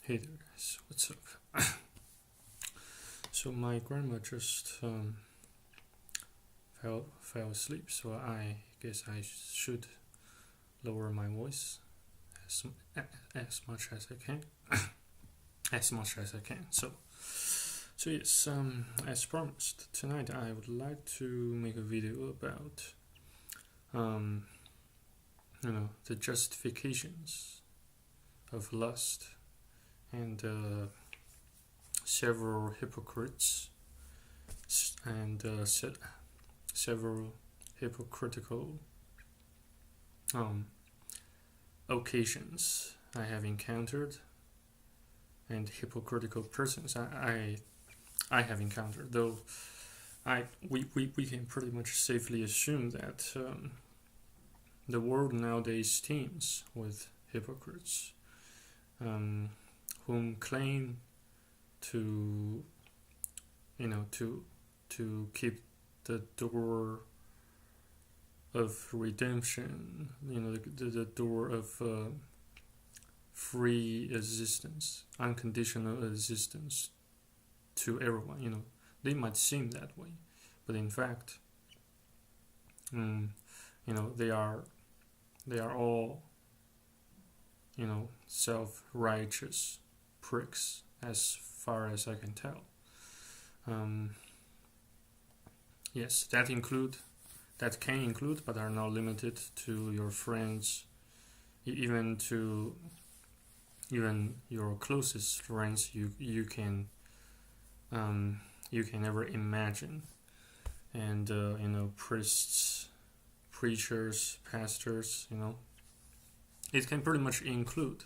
Hey there guys, what's up? So my grandma just fell asleep, so I guess I should lower my voice as much as I can, as much as I can. So yes, as promised, tonight I would like to make a video about the justifications of lust and several hypocrites and several hypocritical occasions I have encountered and hypocritical persons I have encountered. Though we can pretty much safely assume that the world nowadays teems with hypocrites whom claim to keep the door of redemption, the door of free existence, unconditional existence to everyone. They might seem that way, but in fact, they are all self-righteous pricks, as far as I can tell. Yes, that can include, but are not limited to your friends, even your closest friends. You can ever imagine, and priests, preachers, pastors. It can pretty much include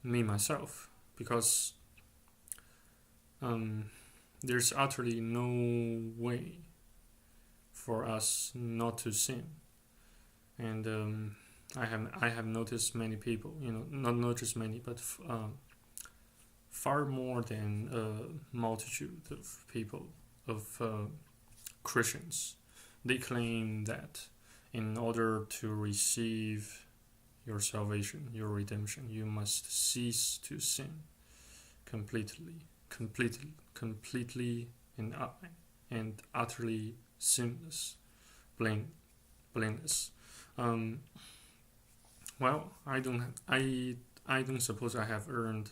me myself, because there's utterly no way for us not to sin. And I have noticed many people, not just many, but far more than a multitude of people, of Christians. They claim that in order to receive your salvation, your redemption, you must cease to sin completely and utterly sinless, blameless. Well, I don't suppose I have earned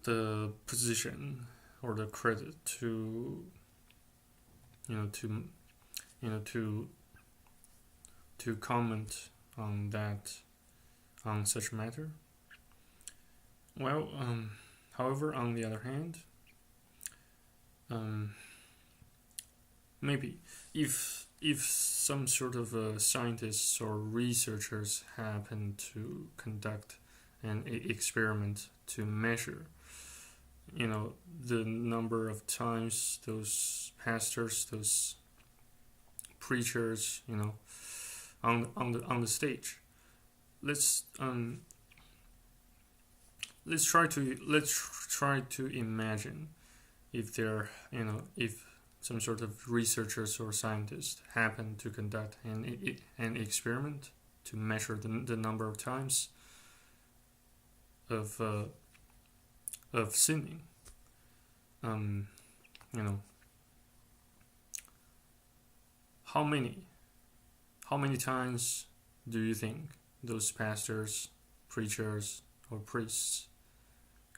the position or the credit to comment on such matter. Well, however, on the other hand, maybe if some sort of scientists or researchers happen to conduct an experiment to measure, the number of times those pastors, those preachers, on the stage, let's try to imagine if if some sort of researchers or scientists happen to conduct an experiment to measure the number of times of sinning. How many times do you think those pastors, preachers, or priests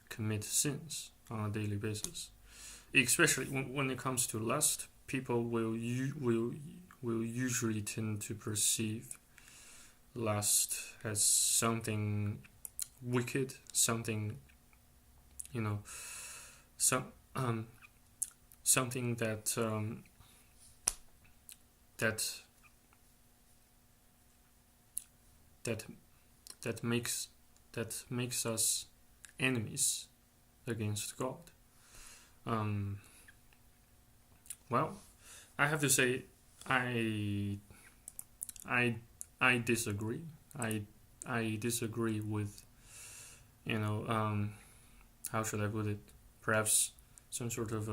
commit sins on a daily basis? Especially when it comes to lust, people will usually tend to perceive lust as something wicked, something something that makes us enemies against God. Well, I have to say, I disagree. I disagree with, how should I put it? Perhaps some sort of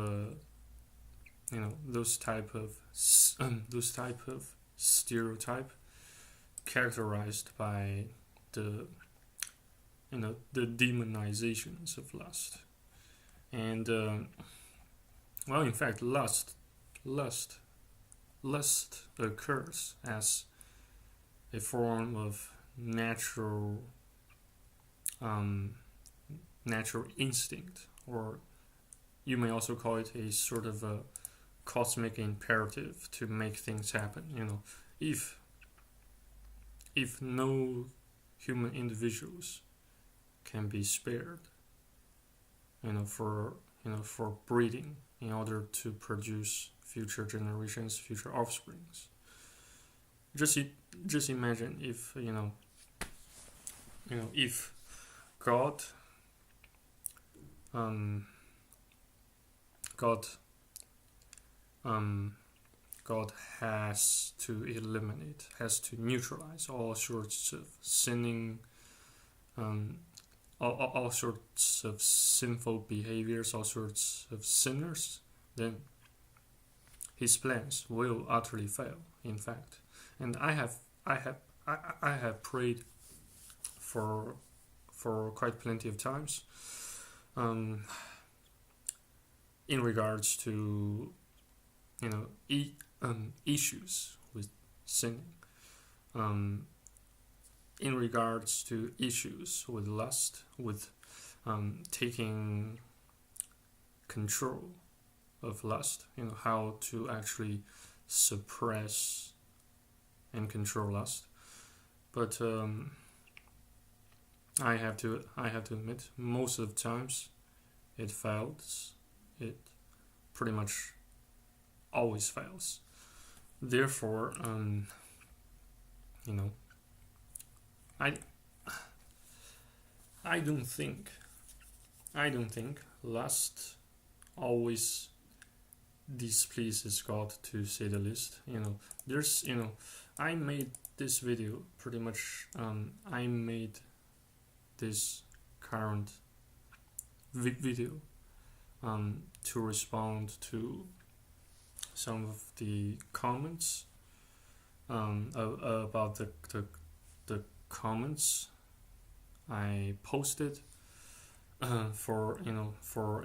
those type of stereotype characterized by the the demonizations of lust. And well, in fact, lust occurs as a form of natural instinct, or you may also call it a sort of a cosmic imperative to make things happen. If no human individuals can be spared, for breeding in order to produce future generations, future offsprings. Just imagine if if God God has to neutralize all sorts of sinning, all sorts of sinful behaviors, all sorts of sinners, then his plans will utterly fail, in fact. And I have prayed for quite plenty of times in regards to issues with sinning, in regards to issues with lust, with taking control of lust, how to actually suppress and control lust. But I have to admit, most of the times it fails. It pretty much always fails. Therefore, I don't think lust always displeases God, to say the least. There's I made this video pretty much. I made this current video to respond to some of the comments about the comments I posted for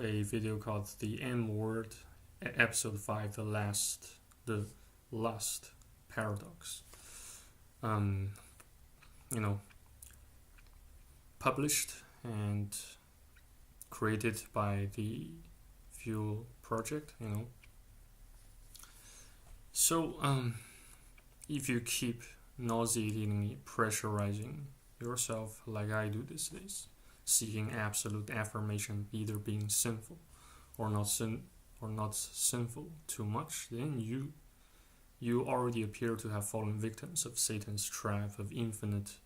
a video called The M Word, episode 5, the lust paradox. Published and created by the Fuel Project. So if you keep nauseatingly pressurizing yourself like I do these days, seeking absolute affirmation, either being sinful or not sinful too much, then you already appear to have fallen victims of Satan's trap of infinite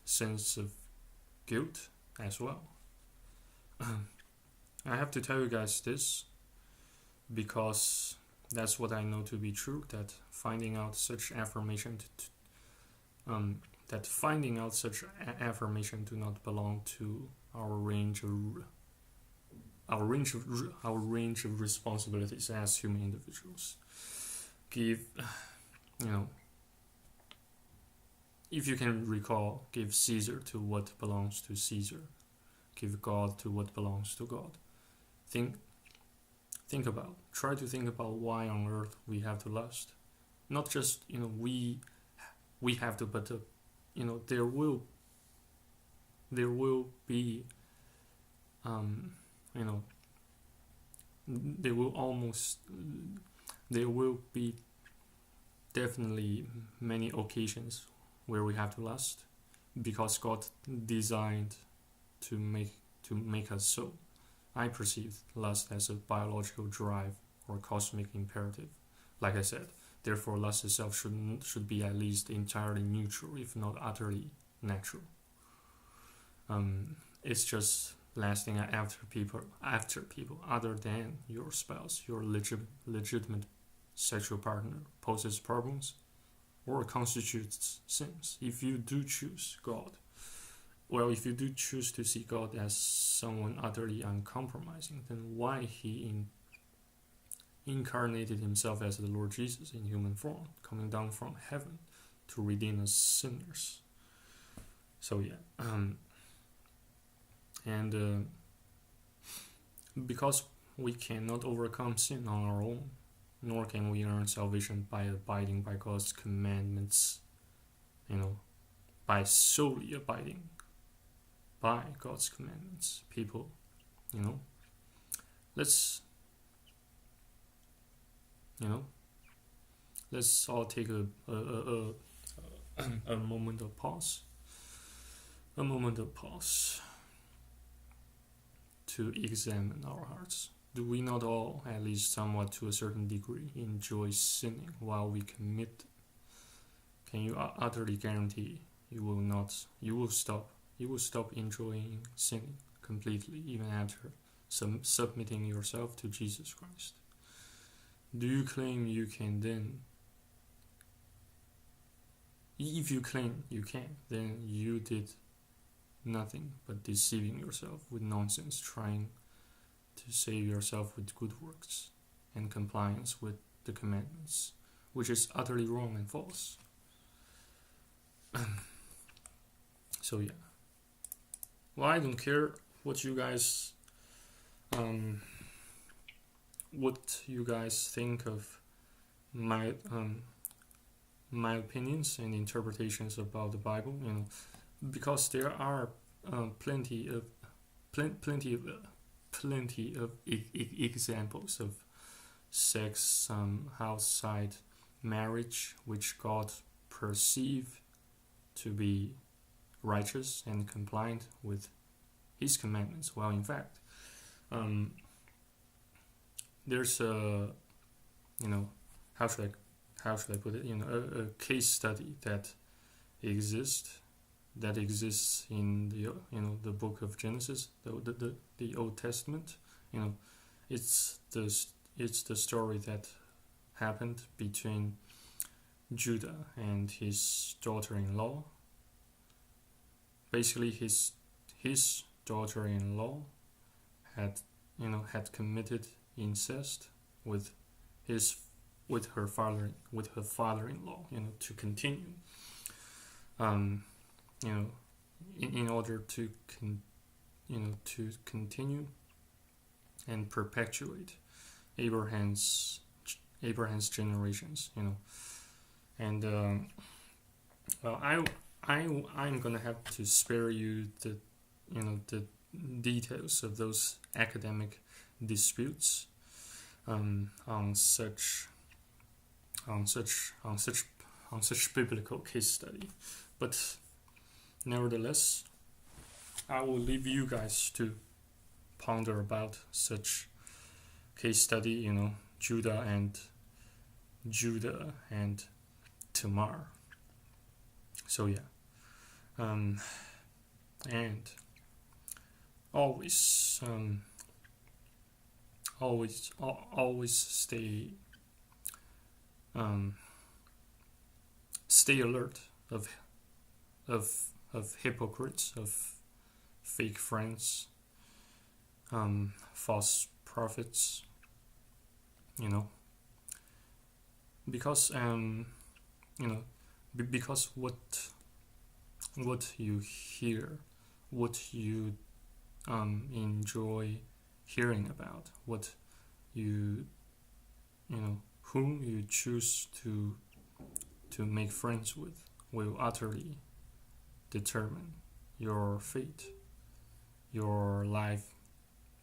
sense of guilt as well. I have to tell you guys this because that's what I know to be true, that finding out such affirmation do not belong to our range of responsibilities as human individuals. If you can recall, give Caesar to what belongs to Caesar, give God to what belongs to God. Try to think about why on earth we have to lust. Not just we have to, but there will be there will be definitely many occasions where we have to lust, because God designed to make us so. I perceive lust as a biological drive or cosmic imperative. Like I said, therefore lust itself should be at least entirely neutral, if not utterly natural. It's just lasting after people other than your spouse, your legitimate sexual partner, poses problems or constitutes sins. If you do choose to see God as someone utterly uncompromising, then why he incarnated himself as the Lord Jesus in human form, coming down from heaven to redeem us sinners? So yeah, and because we cannot overcome sin on our own, nor can we earn salvation by abiding by God's commandments, by solely abiding by God's commandments. People, let's let's all take a moment of pause. A moment of pause to examine our hearts. Do we not all, at least somewhat to a certain degree, enjoy sinning while we commit? Can you utterly guarantee you will stop enjoying sinning completely even after submitting yourself to Jesus Christ? Do you claim you can then? If you claim you can, then you did nothing but deceiving yourself with nonsense, trying to save yourself with good works and compliance with the commandments, which is utterly wrong and false. So yeah. Well, I don't care what you guys think of my opinions and interpretations about the Bible, because there are plenty of examples of sex outside marriage which God perceived to be righteous and compliant with His commandments. Well, in fact, there's a how should I put it? A case study that exists in the book of Genesis, the Old Testament. It's the story that happened between Judah and his daughter-in-law. Basically, his daughter-in-law had committed incest with her father-in-law, to continue, in order to continue and perpetuate Abraham's generations, and well, I'm gonna have to spare you the details of those academic disputes on such biblical case study, but nevertheless, I will leave you guys to ponder about such case study, Judah and Tamar. So yeah, and always stay alert of hypocrites, of fake friends, false prophets, because because what you hear, what you enjoy hearing about, what whom you choose to make friends with, will utterly determine your fate, your life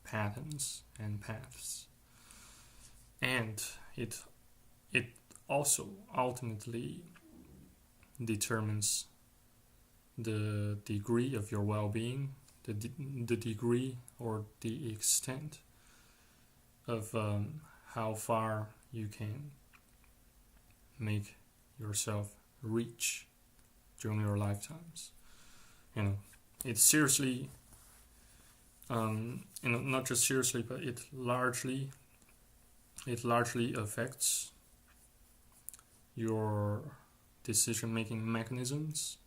patterns and paths, and it also ultimately determines the degree of your well-being, the degree or the extent of how far you can make yourself reach during your lifetimes. It seriously, not just seriously, but it largely affects your decision-making mechanisms,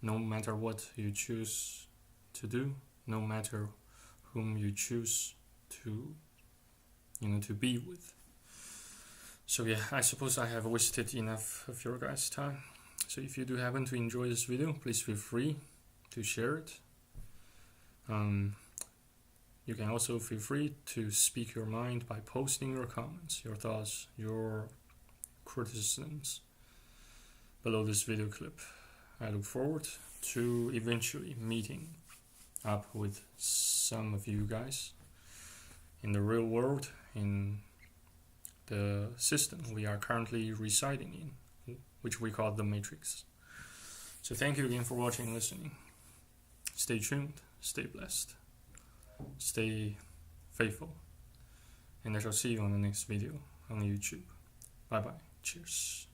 no matter what you choose to do, no matter whom you choose to be with. So yeah, I suppose I have wasted enough of your guys' time. So if you do happen to enjoy this video, please feel free to share it. You can also feel free to speak your mind by posting your comments, your thoughts, your criticisms below this video clip. I look forward to eventually meeting up with some of you guys in the real world, in the system we are currently residing in, which we call the Matrix. So thank you again for watching and listening. Stay tuned, stay blessed, stay faithful, and I shall see you on the next video on YouTube. Bye bye. Cheers.